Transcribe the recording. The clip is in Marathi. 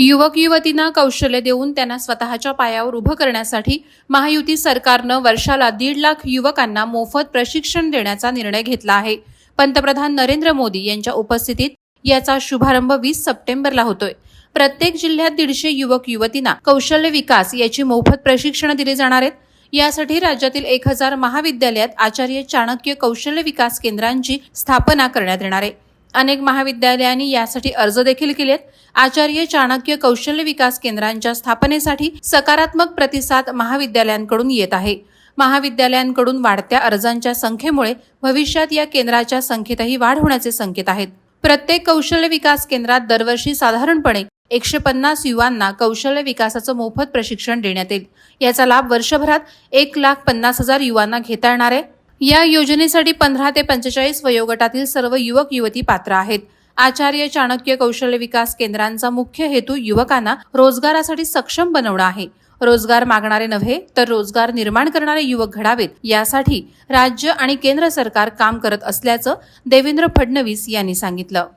युवक युवतींना कौशल्य देऊन त्यांना स्वतःच्या पायावर उभं करण्यासाठी महायुती सरकारनं वर्षाला 1.5 लाख युवकांना मोफत प्रशिक्षण देण्याचा निर्णय घेतला आहे। पंतप्रधान नरेंद्र मोदी यांच्या उपस्थितीत याचा शुभारंभ 20 सप्टेंबरला होतोय। प्रत्येक जिल्ह्यात 150 युवक युवतींना कौशल्य विकास याची मोफत प्रशिक्षण दिले जाणार आहेत। यासाठी राज्यातील 1000 महाविद्यालयात आचार्य चाणक्य कौशल्य विकास केंद्रांची स्थापना करण्यात येणार आहे। अनेक महाविद्यालयांनी यासाठी अर्ज देखील केलेत। आचार्य चाणक्य कौशल्य विकास केंद्रांच्या स्थापनेसाठी सकारात्मक प्रतिसाद महाविद्यालयांकडून येत आहे। महाविद्यालयांकडून वाढत्या अर्जांच्या संख्येमुळे भविष्यात या केंद्राच्या संख्येतही वाढ होण्याचे संकेत आहेत। प्रत्येक कौशल्य विकास केंद्रात दरवर्षी साधारणपणे 150 युवांना कौशल्य विकासाचं मोफत प्रशिक्षण देण्यात येईल। याचा लाभ वर्षभरात 1,50,000 युवांना घेता येणार आहे। या योजनेसाठी 15 ते 45 वयोगटातील सर्व युवक युवती पात्र आहेत। आचार्य चाणक्य कौशल्य विकास केंद्रांचा मुख्य हेतू युवकांना रोजगारासाठी सक्षम बनवणं आहे। रोजगार मागणारे नव्हे तर रोजगार निर्माण करणारे युवक घडावेत यासाठी राज्य आणि केंद्र सरकार काम करत असल्याचं देवेंद्र फडणवीस यांनी सांगितलं।